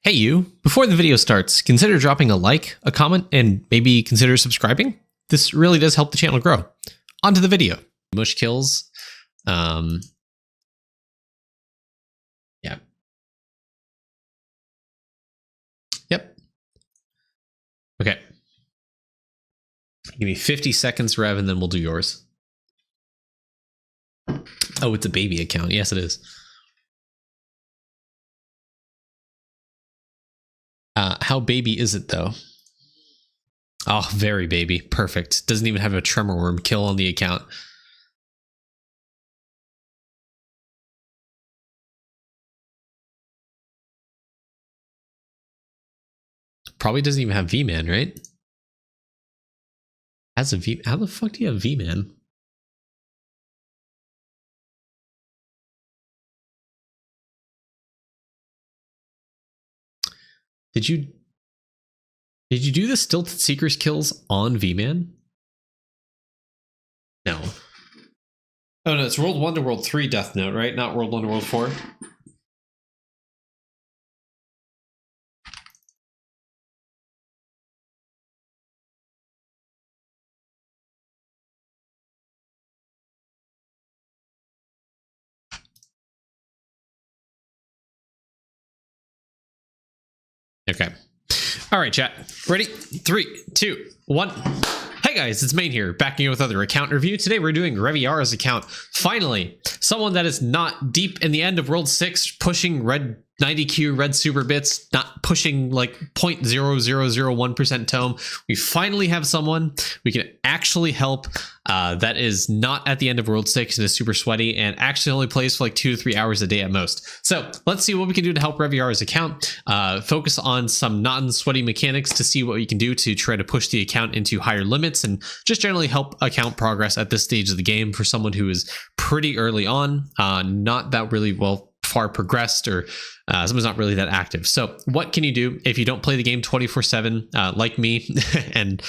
Hey you, before the video starts, consider dropping a like, a comment, and maybe consider subscribing. This really does help the channel grow. On to the video. Mush kills. Yeah. Yep. Okay. Give me 50 seconds, Rev, and then we'll do yours. Oh, it's a baby account. Yes, it is. How baby is it, though? Oh, very baby. Perfect. Doesn't even have a tremor worm kill on the account. Probably doesn't even have V-Man, right? Has a V. How the fuck do you have V-Man? Did you do the Stilted Seekers kills on V-Man? No. Oh no, it's World 1 to World 3 Death Note, right? Not World 1 to World 4. Okay. All right, chat. Ready? 3, 2, 1. Hey guys, it's Main here, back again with another account review. Today we're doing Reviara's account. Finally, someone that is not deep in the end of World 6, pushing red 90Q, red super bits, not pushing like 0.0001% tome. We finally have someone we can actually help that is not at the end of World 6 and is super sweaty and actually only plays for like 2 to 3 hours a day at most. So let's see what we can do to help Reviara's account. Focus on some non-sweaty mechanics to see what we can do to try to push the account into higher limits and just generally help account progress at this stage of the game for someone who is pretty early on, not that really far progressed, or someone's not really that active. So what can you do if you don't play the game 24/7 like me and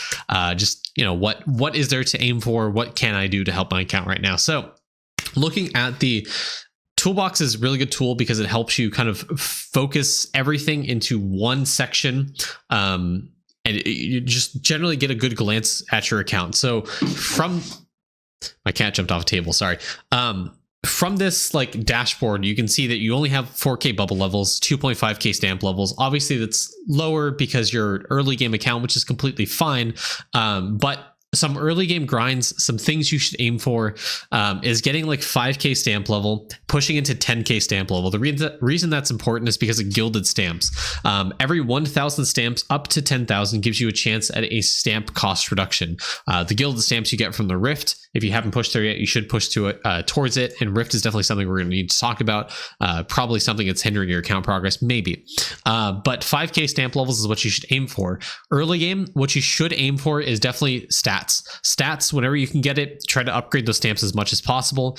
just, you know, what is there to aim for? What can I do to help my account right now? So looking at the toolbox is a really good tool because it helps you kind of focus everything into one section, and you just generally get a good glance at your account. So from my cat jumped off a table, sorry. From this like dashboard, you can see that you only have 4K bubble levels, 2.5K stamp levels. Obviously that's lower because your early game account, which is completely fine. But some early game grinds, some things you should aim for is getting like 5K stamp level, pushing into 10K stamp level. The reason that's important is because of gilded stamps. Every 1,000 stamps up to 10,000 gives you a chance at a stamp cost reduction. The gilded stamps you get from the Rift, if you haven't pushed there yet, you should push to it towards it. And Rift is definitely something we're going to need to talk about. Probably something that's hindering your account progress, maybe. But 5K stamp levels is what you should aim for. Early game, what you should aim for is definitely stats. Whenever you can get it, try to upgrade those stamps as much as possible.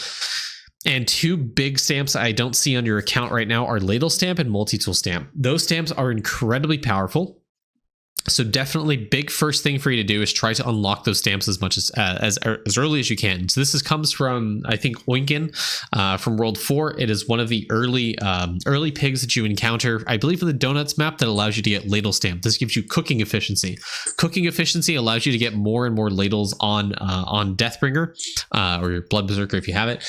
And two big stamps I don't see on your account right now are ladle stamp and multi-tool stamp. Those stamps are incredibly powerful. So definitely big first thing for you to do is try to unlock those stamps as much as early as you can. So this comes from, I think, Oinkin from World 4. It is one of the early pigs that you encounter, I believe, in the Donuts map that allows you to get ladle stamp. This gives you cooking efficiency. Cooking efficiency allows you to get more and more ladles on Deathbringer or your Blood Berserker if you have it,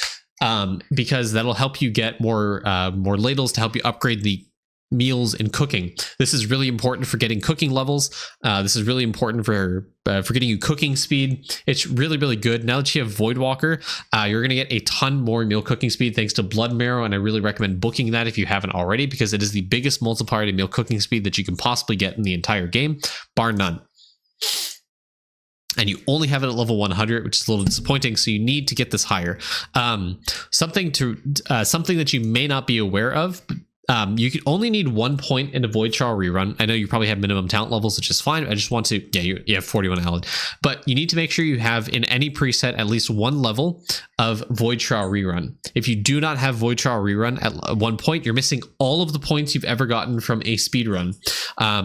because that'll help you get more ladles to help you upgrade the meals in cooking. This is really important for getting cooking levels. This is really important for getting you cooking speed. It's really, really good. Now that you have Voidwalker, you're going to get a ton more meal cooking speed thanks to Blood Marrow, and I really recommend booking that if you haven't already, because it is the biggest multiplier to meal cooking speed that you can possibly get in the entire game, bar none. And you only have it at level 100, which is a little disappointing. So you need to get this higher. Something that you may not be aware of. You can only need 1 point in a Void Trial rerun. I know you probably have minimum talent levels, which is fine. I just want to, you have 41 Alan, but you need to make sure you have in any preset at least 1 level of Void Trial rerun. If you do not have Void Trial rerun at 1 point, you're missing all of the points you've ever gotten from a speed run.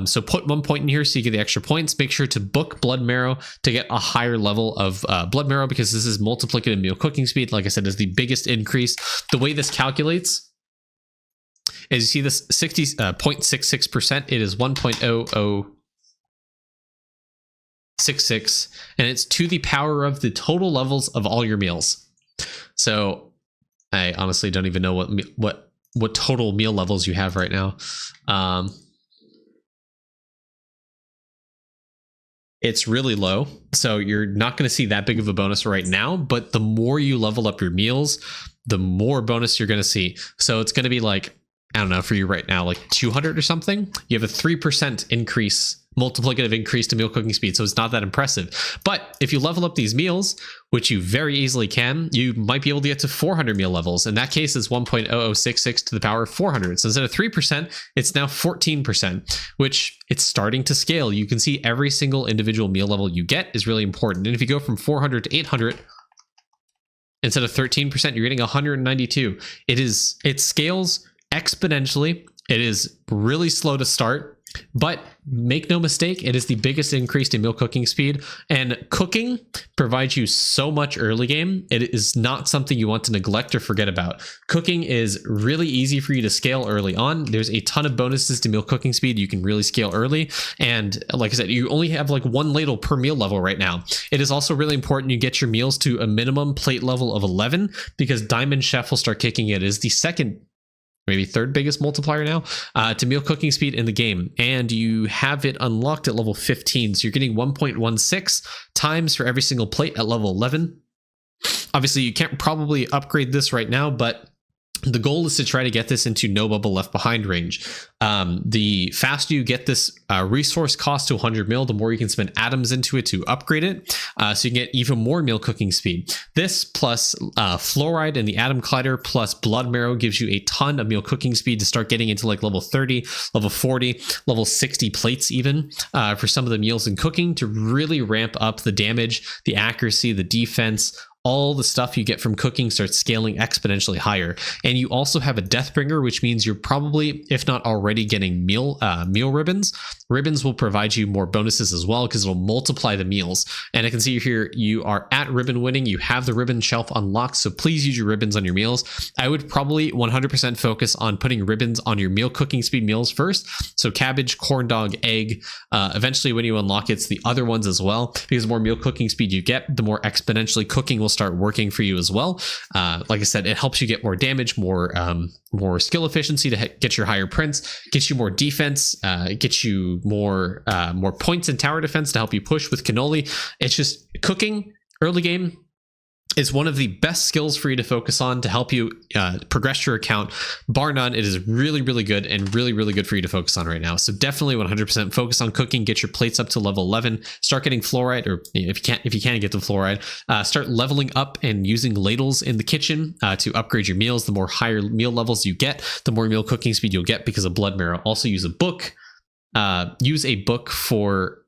So put 1 point in here so you get the extra points. Make sure to book Blood Marrow to get a higher level of Blood Marrow, because this is multiplicative meal cooking speed. Like I said, is the biggest increase. The way this calculates As you see this 0.66%, it is 1.0066, and it's to the power of the total levels of all your meals. So I honestly don't even know what total meal levels you have right now. It's really low, so you're not going to see that big of a bonus right now, but the more you level up your meals, the more bonus you're going to see. So it's going to be like, I don't know, for you right now, like 200 or something. You have a 3% increase, multiplicative increase to meal cooking speed, so it's not that impressive. But if you level up these meals, which you very easily can, you might be able to get to 400 meal levels. In that case, it's 1.0066 to the power of 400. So instead of 3%, it's now 14%, which it's starting to scale. You can see every single individual meal level you get is really important. And if you go from 400 to 800, instead of 13%, you're getting 192. It scales exponentially. It is really slow to start, but make no mistake, it is the biggest increase in meal cooking speed, and cooking provides you so much early game. It is not something you want to neglect or forget about. Cooking is really easy for you to scale early on. There's a ton of bonuses to meal cooking speed. You can really scale early. And like I said, you only have like one ladle per meal level right now. It is also really important you get your meals to a minimum plate level of 11, because Diamond Chef will start kicking it. It is the second, maybe third biggest multiplier now to meal cooking speed in the game, and you have it unlocked at level 15, so you're getting 1.16 times for every single plate at level 11. Obviously you can't probably upgrade this right now, but the goal is to try to get this into no bubble left behind range. The faster you get this resource cost to 100 mil, the more you can spend atoms into it to upgrade it, so you can get even more meal cooking speed. This plus fluoride and the atom collider plus blood marrow gives you a ton of meal cooking speed to start getting into like level 30, level 40, level 60 plates even for some of the meals in cooking, to really ramp up the damage, the accuracy, the defense. All the stuff you get from cooking starts scaling exponentially higher. And you also have a Deathbringer, which means you're probably, if not already, getting meal ribbons. Ribbons will provide you more bonuses as well, because it'll multiply the meals. And I can see here you are at ribbon winning. You have the ribbon shelf unlocked, so please use your ribbons on your meals. I would probably 100% focus on putting ribbons on your meal cooking speed meals first. So cabbage, corn dog, egg. Eventually when you unlock it, it's the other ones as well, because the more meal cooking speed you get, the more exponentially cooking will start working for you as well. Like I said, it helps you get more damage, more skill efficiency to get your higher prints, get you more defense, get you more points in tower defense to help you push with cannoli. It's just cooking early game is one of the best skills for you to focus on to help you progress your account. Bar none, it is really, really good and really, really good for you to focus on right now. So definitely 100% focus on cooking. Get your plates up to level 11. Start getting fluoride, or if you can't get to fluoride, start leveling up and using ladles in the kitchen to upgrade your meals. The more higher meal levels you get, the more meal cooking speed you'll get because of blood marrow. Also use a book. Use a book for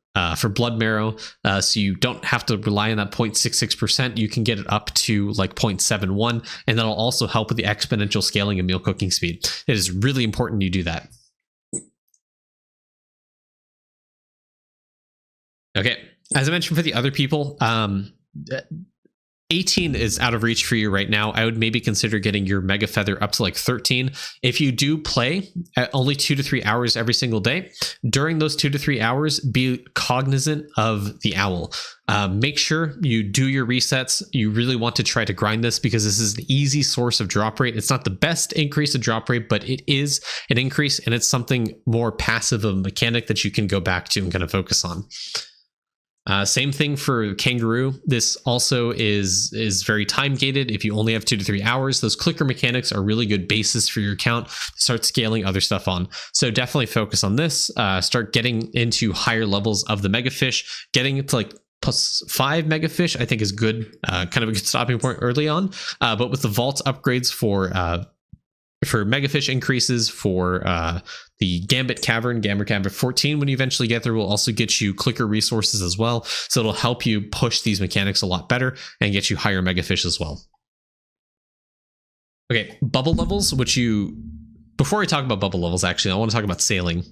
blood marrow, so you don't have to rely on that 0.66%. You can get it up to like 0.71, and that'll also help with the exponential scaling of meal cooking speed. It is really important you do that. Okay, as I mentioned for the other people, 18 is out of reach for you right now. I would maybe consider getting your Mega Feather up to like 13. If you do play at only 2 to 3 hours every single day, during those 2 to 3 hours, be cognizant of the owl. Make sure you do your resets. You really want to try to grind this, because this is an easy source of drop rate. It's not the best increase of drop rate, but it is an increase, and it's something more passive of a mechanic that you can go back to and kind of focus on. Same thing for Kangaroo. This also is very time gated. If you only have 2 to 3 hours, those clicker mechanics are really good basis for your account to start scaling other stuff on. So definitely focus on this. Start getting into higher levels of the mega fish. Getting to like +5 mega fish, I think, is good. Kind of a good stopping point early on. But with the vault upgrades for Megafish increases, for the Gambit Cavern, Gambit 14, when you eventually get there, will also get you clicker resources as well. So it'll help you push these mechanics a lot better and get you higher Megafish as well. Okay, bubble levels, before I talk about bubble levels, actually, I want to talk about sailing.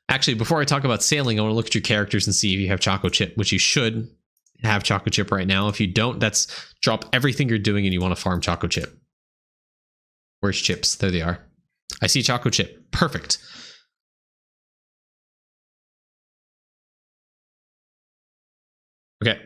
Actually, before I talk about sailing, I want to look at your characters and see if you have Choco Chip, which you should have Choco Chip right now. If you don't, that's drop everything you're doing and you want to farm Choco Chip. Where's Chips? There they are. I see Choco Chip. Perfect. Okay.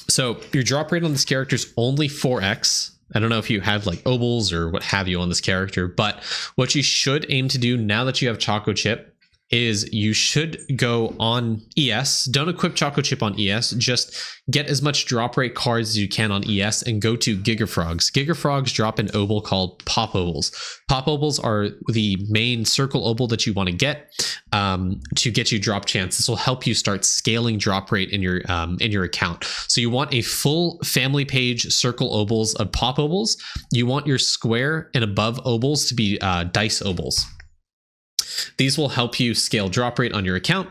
So your drop rate on this character is only 4x. I don't know if you have like obols or what have you on this character, but what you should aim to do now that you have Choco Chip is you should go on ES. Don't equip Choco Chip on ES. Just get as much drop rate cards as you can on ES and go to Gigafrogs. Gigafrogs drop an obol called Pop Obals. Pop Obals are the main circle obol that you want to get you drop chance. This will help you start scaling drop rate in your account. So you want a full family page circle obals of Pop Obals. You want your square and above obals to be dice obals. These will help you scale drop rate on your account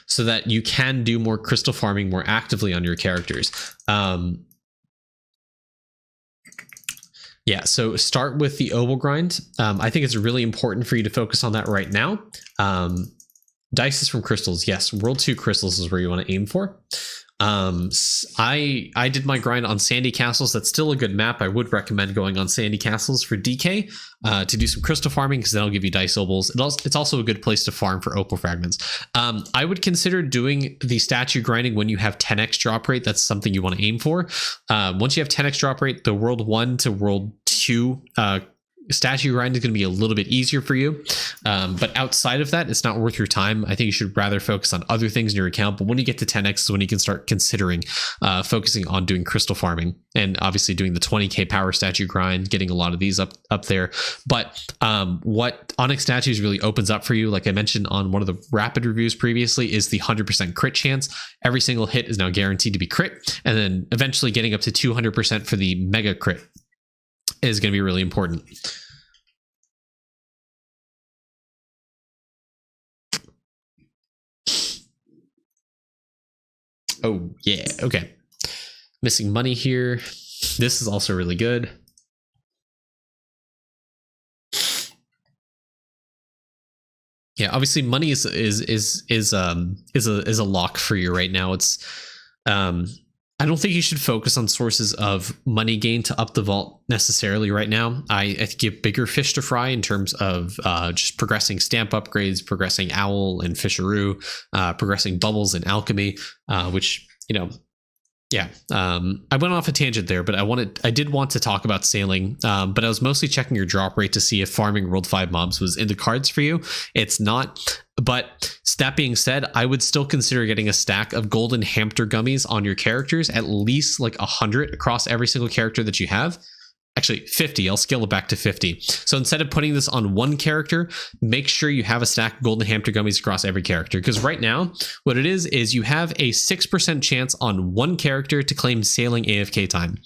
so that you can do more crystal farming more actively on your characters. Yeah, so start with the obol grind. I think it's really important for you to focus on that right now. Dice is from crystals. Yes, World 2 crystals is where you want to aim for. I did my grind on Sandy Castles. That's still a good map. I would recommend going on Sandy Castles for DK to do some crystal farming, because that'll give you dice obals. It's also a good place to farm for opal fragments. I would consider doing the statue grinding when you have 10x drop rate. That's something you want to aim for. Once you have 10x drop rate, the World 1 to World 2 statue grind is going to be a little bit easier for you, but outside of that, it's not worth your time. I think you should rather focus on other things in your account. But when you get to 10x is when you can start considering focusing on doing crystal farming, and obviously doing the 20k power statue grind, getting a lot of these up there. But what Onyx statues really opens up for you, like I mentioned on one of the rapid reviews previously, is the 100% crit chance. Every single hit is now guaranteed to be crit, and then eventually getting up to 200% for the mega crit is going to be really important. Oh, yeah. Okay. Missing money here. This is also really good. Yeah, obviously money is a lock for you right now. It's I don't think you should focus on sources of money gain to up the vault necessarily right now. I think you have bigger fish to fry in terms of just progressing stamp upgrades, progressing Owl and Fisheroo, progressing Bubbles and Alchemy, which, yeah. I went off a tangent there, but I did want to talk about sailing, but I was mostly checking your drop rate to see if farming World 5 mobs was in the cards for you. It's not. But that being said, I would still consider getting a stack of golden hamster gummies on your characters, at least like 100 across every single character that you have. Actually, 50. I'll scale it back to 50. So instead of putting this on one character, make sure you have a stack of golden hamster gummies across every character. Because right now, what it is you have a 6% chance on one character to claim sailing AFK time.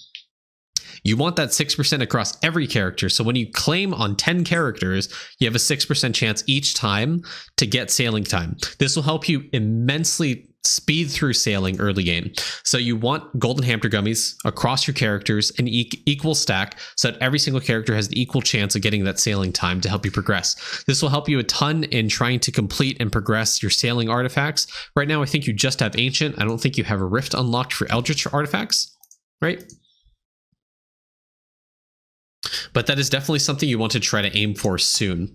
You want that 6% across every character. So when you claim on 10 characters, you have a 6% chance each time to get sailing time. This will help you immensely speed through sailing early game. So you want golden hamster gummies across your characters, an equal stack, so that every single character has the equal chance of getting that sailing time to help you progress. This will help you a ton in trying to complete and progress your sailing artifacts. Right now, I think you just have Ancient. I don't think you have a Rift unlocked for Eldritch artifacts, right? But that is definitely something you want to try to aim for soon.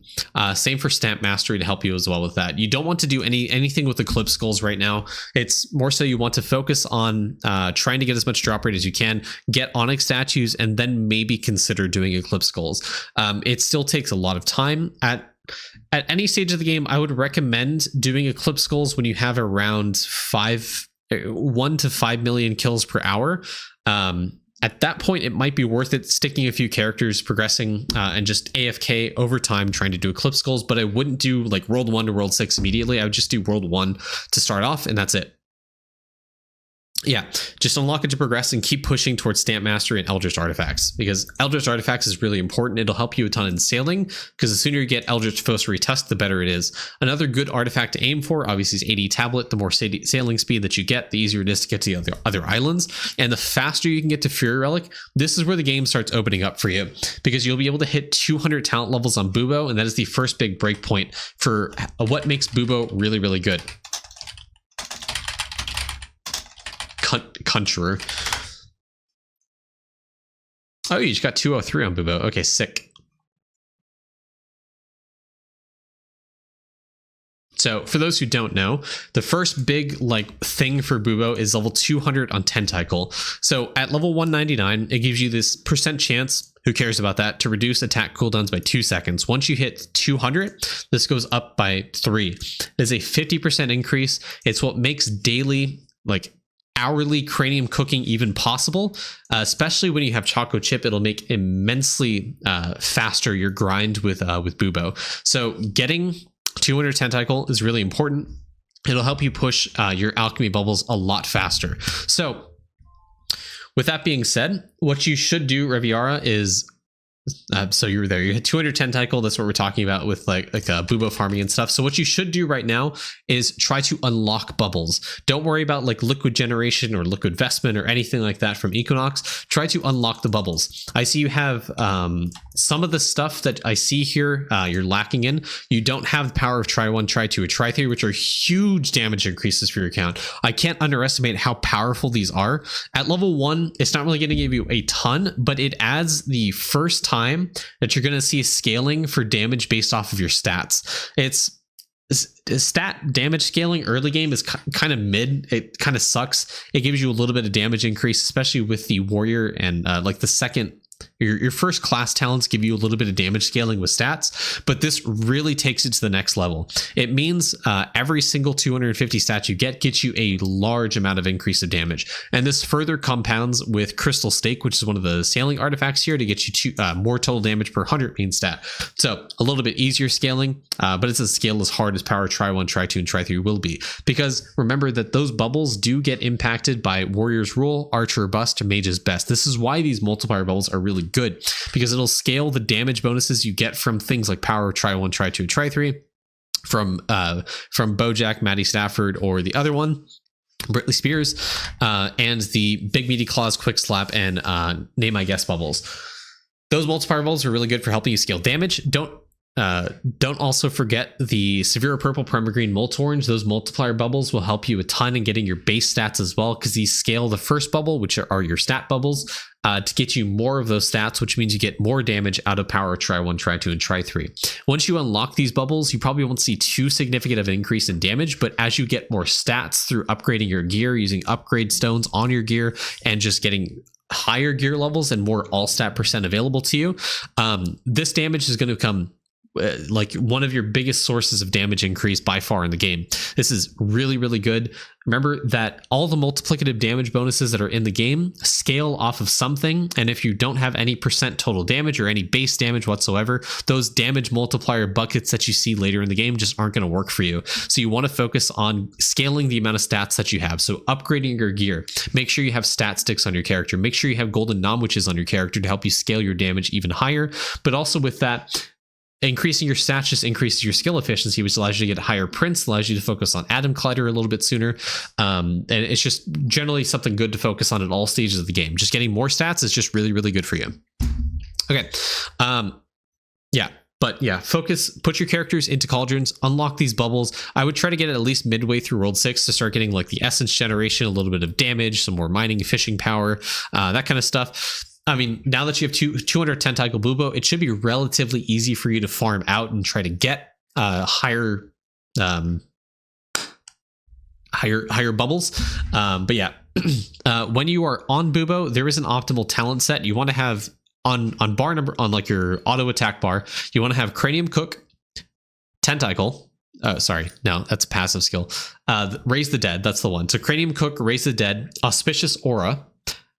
Same for Stamp Mastery to help you as well with that. You don't want to do anything with Eclipse Skulls right now. It's more so you want to focus on trying to get as much drop rate as you can, get Onyx statues, and then maybe consider doing Eclipse Skulls. It still takes a lot of time. At any stage of the game, I would recommend doing Eclipse Skulls when you have around 1 to 5 million kills per hour. At that point, it might be worth it sticking a few characters, progressing, and just AFK over time trying to do Eclipse Skulls, but I wouldn't do like World 1 to World 6 immediately. I would just do World 1 to start off, and that's it. Yeah, just unlock it to progress and keep pushing towards Stamp Mastery and Eldritch Artifacts, because Eldritch Artifacts is really important. It'll help you a ton in sailing, because the sooner you get Eldritch Fossary Tusk, the better it is. Another good artifact to aim for, obviously, is 80 Tablet. The more sailing speed that you get, the easier it is to get to the other islands, and the faster you can get to Fury Relic. This is where the game starts opening up for you, because you'll be able to hit 200 talent levels on Bubo, and that is the first big breakpoint for what makes Bubo really, really good. Conjuror. Oh, you just got 203 on Bubo. Okay, sick. So for those who don't know, the first big like thing for Bubo is level 200 on Tentacle. So at level 199, it gives you this percent chance, who cares about that, to reduce attack cooldowns by 2 seconds. Once you hit 200, this goes up by 3. It is a 50% increase. It's what makes daily, like hourly cranium cooking even possible, especially when you have Choco Chip. It'll make immensely faster your grind with Bubo. So getting 200 Tentacle is really important. It'll help you push your alchemy bubbles a lot faster. So with that being said, what you should do, Reviara, is so you were there, you had 200 Tentacle. That's what we're talking about with like Bubo farming and stuff. So what you should do right now is try to unlock bubbles. Don't worry about like liquid generation or liquid vestment or anything like that from Equinox. Try to unlock the bubbles. I see you have some of the stuff that I see here you're lacking in. You don't have the power of try 1, try 2, or try 3, which are huge damage increases for your account. I can't underestimate how powerful these are. At level 1, it's not really going to give you a ton, but it adds the first time that you're going to see scaling for damage based off of your stats. It's stat damage scaling early game is kind of mid. It kind of sucks. It gives you a little bit of damage increase, especially with the warrior and like the second. Your first class talents give you a little bit of damage scaling with stats, but this really takes it to the next level. It means every single 250 stats you gets you a large amount of increase of damage. And this further compounds with Crystal Stake, which is one of the scaling artifacts here to get you more total damage per 100 mean stat. So a little bit easier scaling, but it's a scale as hard as power try 1, try 2, and try 3 will be. Because remember that those bubbles do get impacted by Warrior's Rule, Archer Bust, Mage's Best. This is why these multiplier bubbles are really good, because it'll scale the damage bonuses you get from things like power try 1, try 2, try 3 from Bojack, Maddie Stafford, or the other one, Britley Spears, and the Big Meaty Claws, Quick Slap, and Name I Guess bubbles. Those multiplier bubbles are really good for helping you scale damage. Don't also forget the Severe Purple, Primal Green, Molt Orange. Those multiplier bubbles will help you a ton in getting your base stats as well, because these scale the first bubble, which are your stat bubbles, to get you more of those stats, which means you get more damage out of power try 1, try 2, and try 3. Once you unlock these bubbles, you probably won't see too significant of an increase in damage, but as you get more stats through upgrading your gear, using upgrade stones on your gear, and just getting higher gear levels and more all stat percent available to you, this damage is going to come like one of your biggest sources of damage increase by far in the game. This is really, really good. Remember that all the multiplicative damage bonuses that are in the game scale off of something, and if you don't have any percent total damage or any base damage whatsoever, those damage multiplier buckets that you see later in the game just aren't going to work for you. So you want to focus on scaling the amount of stats that you have. So upgrading your gear, make sure you have stat sticks on your character, make sure you have golden non-witches on your character to help you scale your damage even higher. But also with that, increasing your stats just increases your skill efficiency, which allows you to get higher prints, allows you to focus on Atom Collider a little bit sooner. And it's just generally something good to focus on at all stages of the game. Just getting more stats is just really, really good for you. Okay. Focus, put your characters into cauldrons, unlock these bubbles. I would try to get it at least midway through World 6 to start getting like the essence generation, a little bit of damage, some more mining, fishing power, that kind of stuff. I mean, now that you have 200 Tentacle Bubo, it should be relatively easy for you to farm out and try to get higher bubbles. But yeah, when you are on Bubo, there is an optimal talent set. You want to have on bar number, on like your auto attack bar, you want to have Cranium Cook, Tentacle. Sorry, no, that's a passive skill. Raise the Dead, that's the one. So Cranium Cook, Raise the Dead, Auspicious Aura.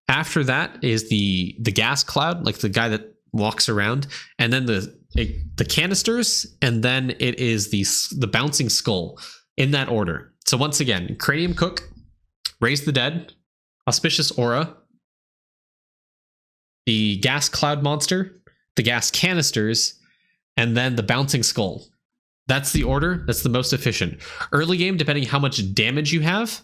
After that is the gas cloud, like the guy that walks around, and then the canisters, and then it is the bouncing skull, in that order. So once again, Cranium Cook, Raise the Dead, Auspicious Aura, the gas cloud monster, the gas canisters, and then the bouncing skull. That's the order. That's the most efficient. Early game, depending how much damage you have,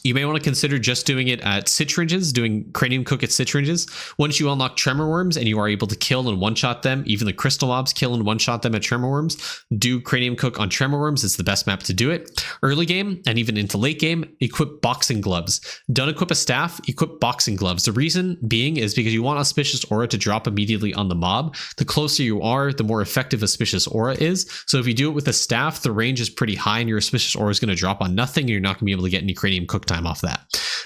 You may want to consider just doing it at Citringes, doing Cranium Cook at Citringes. Once you unlock Tremor Worms and you are able to kill and one-shot them, even the Crystal Mobs kill and one-shot them at Tremor Worms, do Cranium Cook on Tremor Worms. It's the best map to do it. Early game and even into late game, equip Boxing Gloves. Don't equip a staff, equip Boxing Gloves. The reason being is because you want Auspicious Aura to drop immediately on the mob. The closer you are, the more effective Auspicious Aura is. So if you do it with a staff, the range is pretty high and your Auspicious Aura is going to drop on nothing and you're not going to be able to get any Cranium Cook time off that.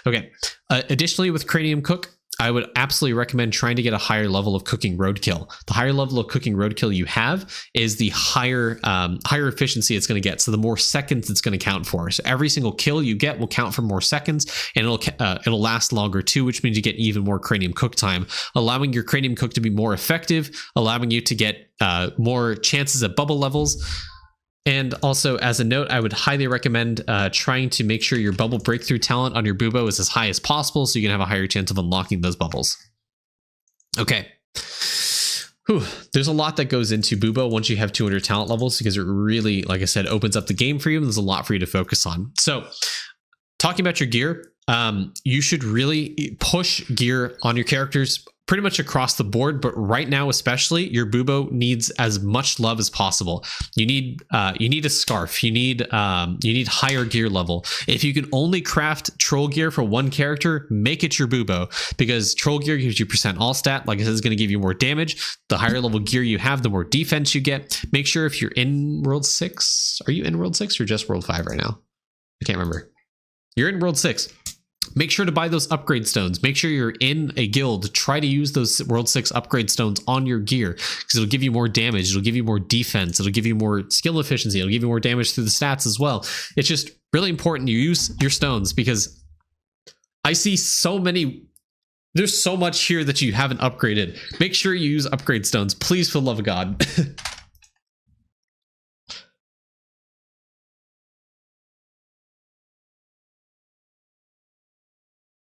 Okay. Additionally, with Cranium Cook, I would absolutely recommend trying to get a higher level of cooking roadkill. The higher level of cooking roadkill you have is the higher efficiency it's going to get. So the more seconds it's going to count for. So every single kill you get will count for more seconds, and it'll last longer too, which means you get even more Cranium Cook time, allowing your Cranium Cook to be more effective, allowing you to get more chances at bubble levels. And also, as a note, I would highly recommend trying to make sure your bubble breakthrough talent on your Bubo is as high as possible so you can have a higher chance of unlocking those bubbles. Okay. Whew. There's a lot that goes into Bubo once you have 200 talent levels because it really, like I said, opens up the game for you and there's a lot for you to focus on. So, talking about your gear, you should really push gear on your characters pretty much across the board, but right now especially, your Bubo needs as much love as possible. You need a scarf. You need higher gear level. If you can only craft troll gear for one character, make it your Bubo, because troll gear gives you % all stat. Like I said, it's going to give you more damage. The higher level gear you have, the more defense you get. Make sure if you're in World 6, are you in World 6 or just World 5 right now? I can't remember. You're in World 6. Make sure to buy those upgrade stones. Make sure you're in a guild. Try to use those World 6 upgrade stones on your gear because it'll give you more damage. It'll give you more defense. It'll give you more skill efficiency. It'll give you more damage through the stats as well. It's just really important you use your stones because I see so many. There's so much here that you haven't upgraded. Make sure you use upgrade stones, please, for the love of God.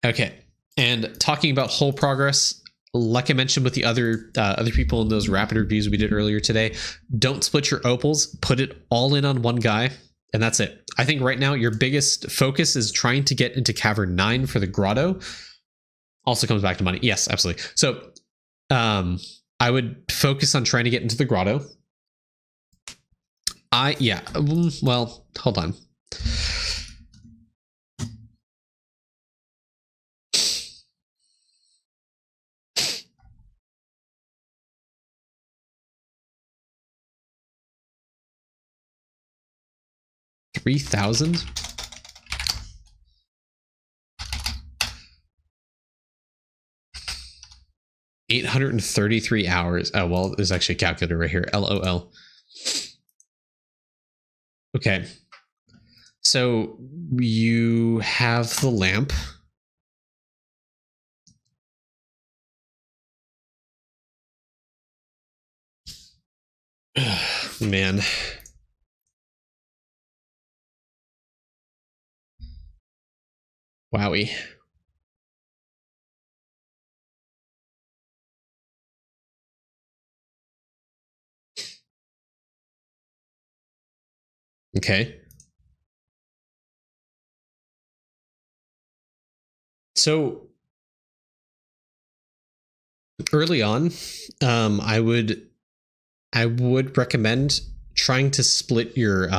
Okay, and talking about whole progress, like I mentioned with the other people in those rapid reviews we did earlier today, don't split your opals, put it all in on one guy, and that's it. I think right now your biggest focus is trying to get into Cavern 9 for the grotto. Also comes back to money. Yes, absolutely. So I would focus on trying to get into the grotto. Well, hold on. $3,000? $833 hours. Oh, well, there's actually a calculator right here. LOL. Okay. So you have the lamp. Man. Wowie. Okay. So early on, I would recommend trying to split your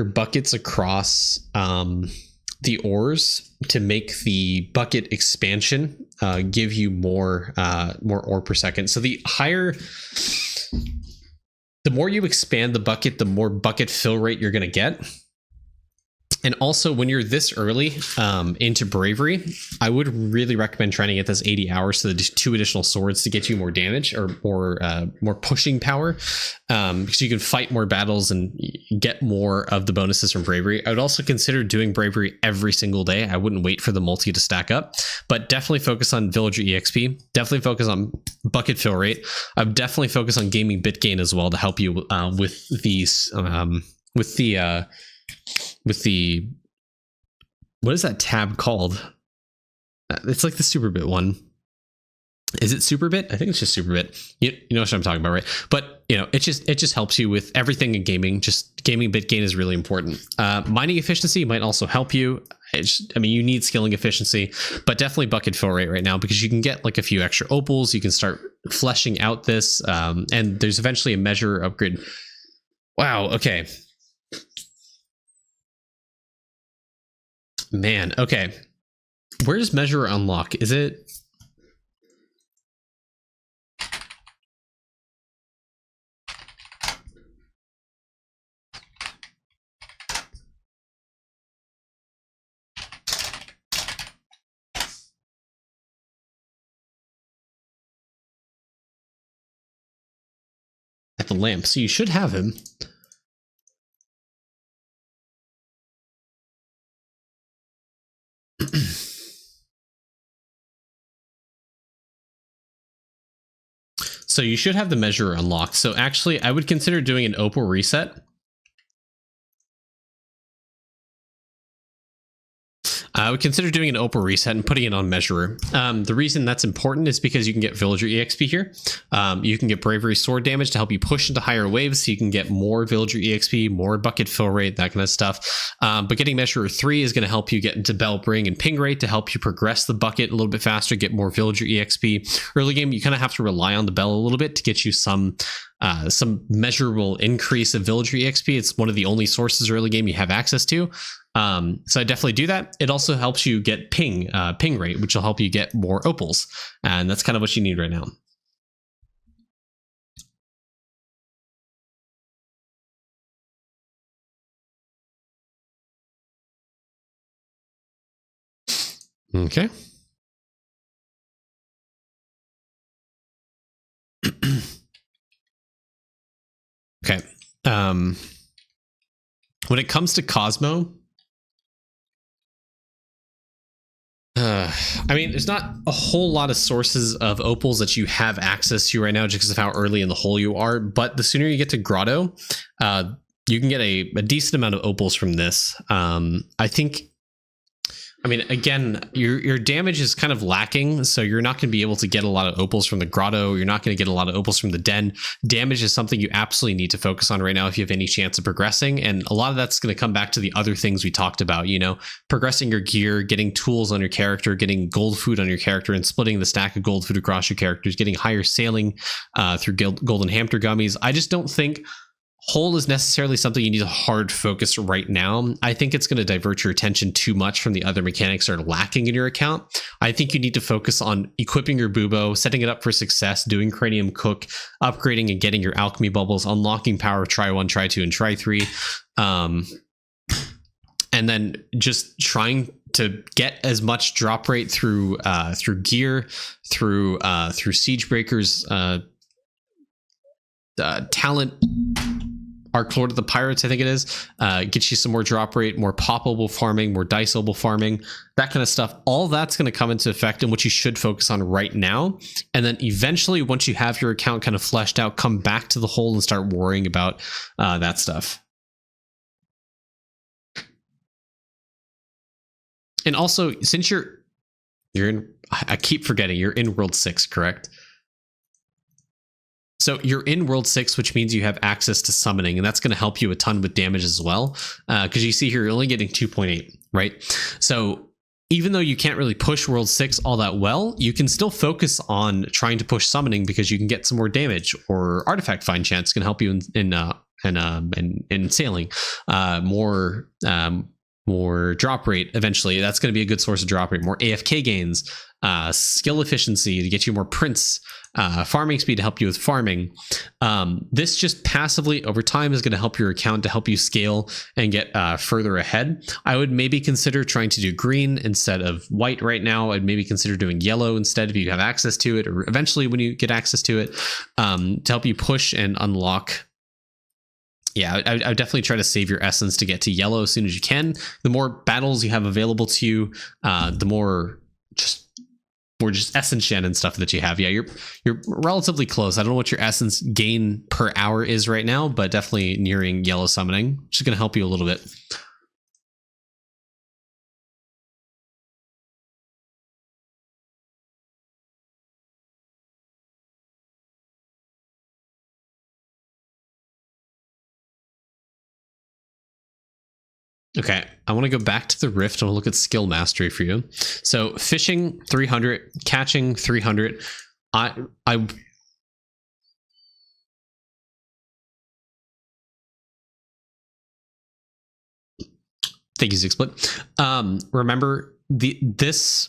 buckets across the ores to make the bucket expansion give you more ore per second. So the more you expand the bucket, the more bucket fill rate you're going to get. And also, when you're this early into Bravery, I would really recommend trying to get this 80 hours to the 2 additional swords to get you more damage or more pushing power, because you can fight more battles and get more of the bonuses from Bravery. I would also consider doing Bravery every single day. I wouldn't wait for the multi to stack up, but definitely focus on Villager EXP. Definitely focus on bucket fill rate. I would definitely focus on gaming bit gain as well to help you with the what is that tab called? It's like the super bit one. Is it super bit? I think it's just super bit. You know what I'm talking about, right? But it just helps you with everything in gaming. Just gaming bit gain is really important. Mining efficiency might also help you. You need skilling efficiency, but definitely bucket fill rate right now, because you can get like a few extra opals. You can start fleshing out this, and there's eventually a measure upgrade. Wow. Okay. Man. Okay. Where's measure unlock? Is it? At the lamp. So you should have him. So you should have the measure unlocked. So actually, I would consider doing an opal reset. I would consider doing an opal reset and putting it on measurer. The reason that's important is because you can get villager EXP here. You can get bravery sword damage to help you push into higher waves, so you can get more villager EXP, more bucket fill rate, that kind of stuff. But getting measurer 3 is going to help you get into bell bring and ping rate to help you progress the bucket a little bit faster, get more villager EXP. Early game, you kind of have to rely on the bell a little bit to get you some measurable increase of villager EXP. It's one of the only sources early game you have access to. So I definitely do that. It also helps you get ping rate, which will help you get more opals. And that's kind of what you need right now. Okay. Okay. When it comes to Cosmo, there's not a whole lot of sources of opals that you have access to right now, just because of how early in the hole you are. But the sooner you get to Grotto, you can get a decent amount of opals from this. I think. Again, your damage is kind of lacking, so you're not going to be able to get a lot of opals from the grotto. You're not going to get a lot of opals from the den. Damage is something you absolutely need to focus on right now if you have any chance of progressing, and a lot of that's going to come back to the other things we talked about. Progressing your gear, getting tools on your character, getting gold food on your character, and splitting the stack of gold food across your characters, getting higher sailing through golden hamster gummies. I just don't think hole is necessarily something you need to hard focus right now. I think it's going to divert your attention too much from the other mechanics that are lacking in your account. I think you need to focus on equipping your bubo, setting it up for success, doing cranium cook, upgrading and getting your alchemy bubbles, unlocking power of try 1, try 2, and try 3. And then just trying to get as much drop rate through gear, through siege breakers, talent. Arc Lord of the Pirates, I think it is, gets you some more drop rate, more pop opal farming, more dice opal farming, that kind of stuff. All that's going to come into effect, and what you should focus on right now. And then eventually, once you have your account kind of fleshed out, come back to the hole and start worrying about that stuff. And also, since you're in, I keep forgetting, you're in World 6, correct? So you're in World 6, which means you have access to summoning, and that's going to help you a ton with damage as well. Because you see here, you're only getting 2.8, right? So even though you can't really push World 6 all that well, you can still focus on trying to push summoning, because you can get some more damage, or artifact find chance can help you in sailing. More drop rate eventually. That's going to be a good source of drop rate. More AFK gains, skill efficiency to get you more prints, farming speed to help you with farming. This just passively over time is going to help your account, to help you scale and get further ahead. I would maybe consider trying to do green instead of white right now. I'd maybe consider doing yellow instead if you have access to it, or eventually when you get access to it, to help you push and unlock. Yeah, I would definitely try to save your essence to get to yellow as soon as you can. The more battles you have available to you, the more just essence gen and stuff that you have. Yeah, you're relatively close. I don't know what your essence gain per hour is right now, but definitely nearing yellow summoning, which is going to help you a little bit. Okay, I want to go back to the Rift. I want to look at skill mastery for you. So fishing 300, catching 300. I thank you, Zigsplit. Remember, this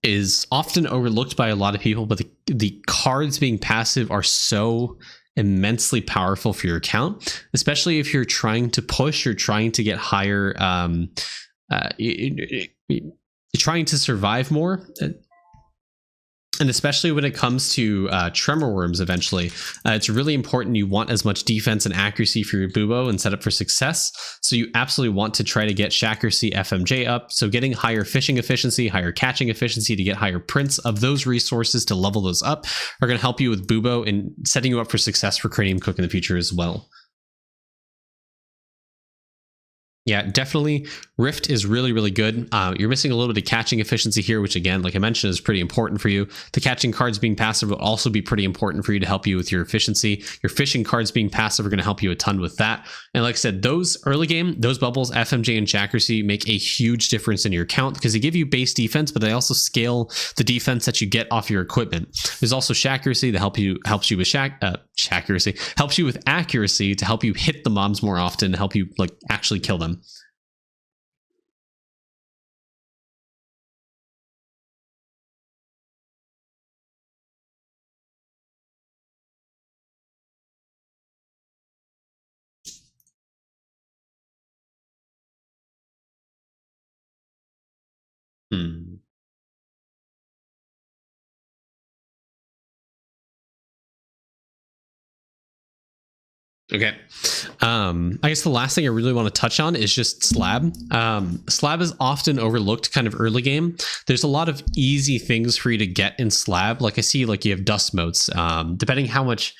is often overlooked by a lot of people, but the cards being passive are so immensely powerful for your account, especially if you're trying to push or trying to get higher, you're trying to survive more. And especially when it comes to tremor worms eventually, it's really important you want as much defense and accuracy for your bubo and set up for success. So you absolutely want to try to get Shaccuracy FMJ up. So getting higher fishing efficiency, higher catching efficiency to get higher prints of those resources to level those up are going to help you with bubo and setting you up for success for Cranium Cook in the future as well. Yeah, definitely. Rift is really, really good. You're missing a little bit of catching efficiency here, which again, like I mentioned, is pretty important for you. The catching cards being passive will also be pretty important for you to help you with your efficiency. Your fishing cards being passive are going to help you a ton with that. And like I said, those early game, those bubbles, FMJ and Shaccuracy make a huge difference in your account because they give you base defense, but they also scale the defense that you get off your equipment. There's also Shaccuracy that helps you with Shaccuracy, helps you with accuracy to help you hit the mobs more often, help you like actually kill them. Okay. I guess the last thing I really want to touch on is just Slab. Slab is often overlooked kind of early game. There's a lot of easy things for you to get in Slab. Like I see like you have dust motes. Depending how much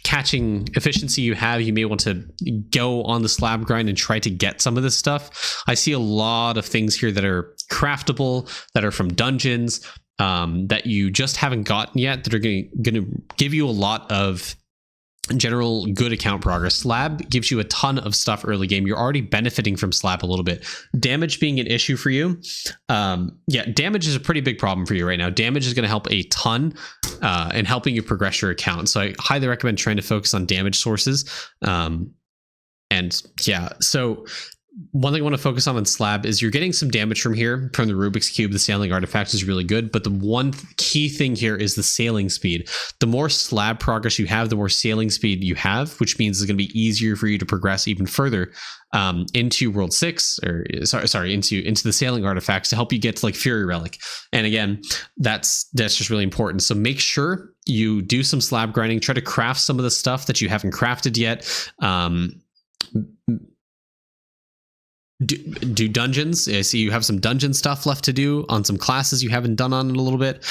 catching efficiency you have, you may want to go on the Slab grind and try to get some of this stuff. I see a lot of things here that are craftable, that are from dungeons, that you just haven't gotten yet, that are going to give you a lot of general good account progress. Slab gives you a ton of stuff early game. You're already benefiting from Slab a little bit. Damage being an issue for you. Yeah, damage is a pretty big problem for you right now. Damage is going to help a ton in helping you progress your account. So I highly recommend trying to focus on damage sources. And yeah, so one thing I want to focus on Slab is you're getting some damage from here, from the Rubik's Cube. The sailing artifact is really good, but the one key thing here is the sailing speed. The more Slab progress you have, the more sailing speed you have, which means it's going to be easier for you to progress even further into World 6, or sorry, into the sailing artifacts to help you get to like Fury Relic. And again, that's just really important. So make sure you do some Slab grinding, try to craft some of the stuff that you haven't crafted yet. Do dungeons. I see you have some dungeon stuff left to do on some classes you haven't done on in a little bit.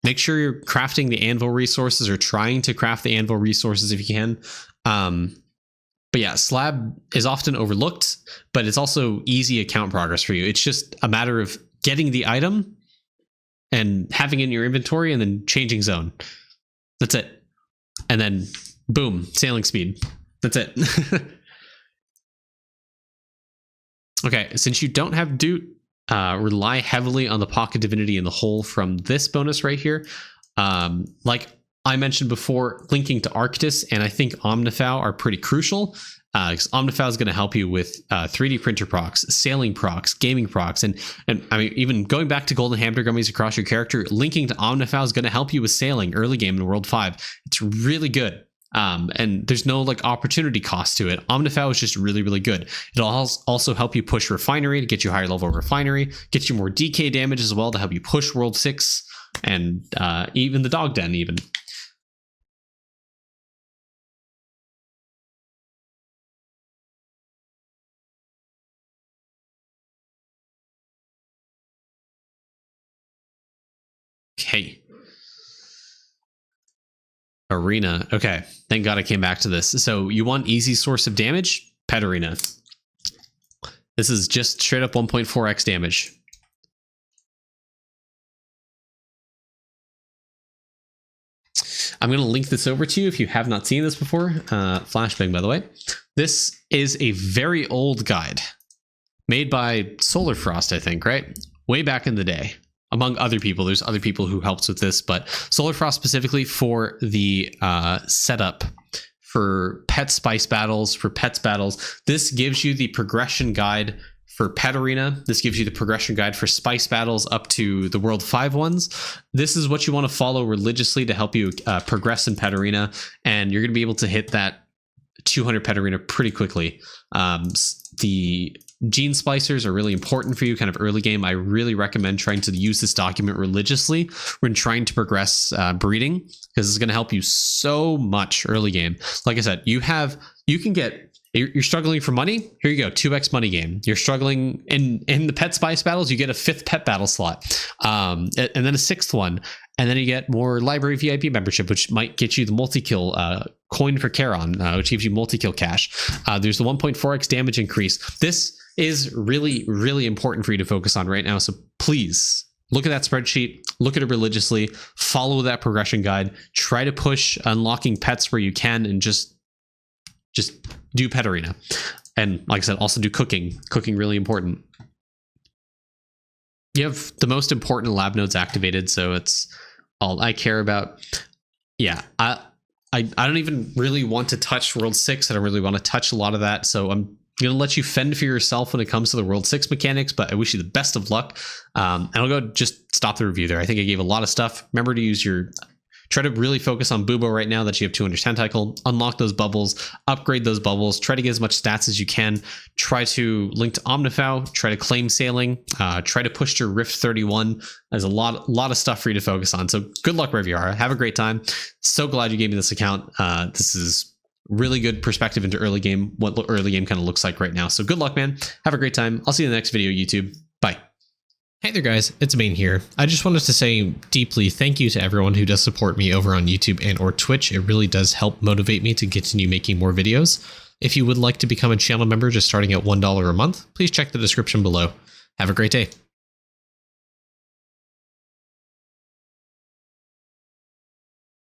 Make sure you're crafting the anvil resources or trying to craft the anvil resources if you can. But yeah, Slab is often overlooked, but it's also easy account progress for you. It's just a matter of getting the item and having it in your inventory and then changing zone. That's it. And then boom, sailing speed. That's it. Okay, since you don't have Doot, rely heavily on the Pocket Divinity in the hole from this bonus right here. Like I mentioned before, linking to Arctis and I think Omnifau are pretty crucial. Because Omnifau is going to help you with 3D printer procs, sailing procs, gaming procs, and I mean, even going back to Golden Hamster Gummies across your character, linking to Omnifau is going to help you with sailing early game in World 5. It's really good. And there's no like opportunity cost to it. Omnifau is just really, really good. It'll also help you push Refinery to get you higher level Refinery, get you more DK damage as well to help you push World 6 and even the Dog Den even. Okay. Arena. Okay. Thank God I came back to this. So you want easy source of damage? Pet Arena. This is just straight up 1.4x damage. I'm going to link this over to you if you have not seen this before. Flashbang, by the way. This is a very old guide made by Solar Frost, I think, right? Way back in the day. Among other people, there's other people who helped with this, but Solar Frost specifically for the setup for pet spice battles, for pets battles. This gives you the progression guide for Pet Arena. This gives you the progression guide for spice battles up to the World 5 ones. This is what you want to follow religiously to help you progress in Pet Arena, and you're going to be able to hit that 200 Pet Arena pretty quickly. The gene splicers are really important for you kind of early game. I really recommend trying to use this document religiously when trying to progress breeding, because it's going to help you so much early game. Like I said, you're struggling for money. Here you go. 2x money game. You're struggling in the pet spice battles. You get a 5th pet battle slot, and then a 6th one. And then you get more library VIP membership, which might get you the multi-kill coin for Charon, which gives you multi-kill cash. There's the 1.4x damage increase. This is really, really important for you to focus on right now. So please look at that spreadsheet, look at it religiously, follow that progression guide, try to push unlocking pets where you can, and just do Pet Arena. And like I said, also do cooking. Cooking, really important. You have the most important lab nodes activated, so it's all I care about. Yeah, I don't even really want to touch World 6. I don't really want to touch a lot of that, so I'm going to let you fend for yourself when it comes to the World 6 mechanics, but I wish you the best of luck. And I'll go just stop the review there. I think I gave a lot of stuff. Remember to use try to really focus on Bubo right now that you have 200 tentacle, unlock those bubbles, upgrade those bubbles, try to get as much stats as you can, try to link to Omnifau, try to claim sailing, try to push to Rift 31. There's a lot of stuff for you to focus on. So good luck, Reviara. Have a great time. So glad you gave me this account. This is really good perspective into early game, what early game kind of looks like right now. So good luck, man. Have a great time. I'll see you in the next video, YouTube. Bye. Hey there guys, it's Main here. I just wanted to say deeply thank you to everyone who does support me over on YouTube and or Twitch. It really does help motivate me to continue making more videos. If you would like to become a channel member just starting at $1 a month, please check the description below. Have a great day.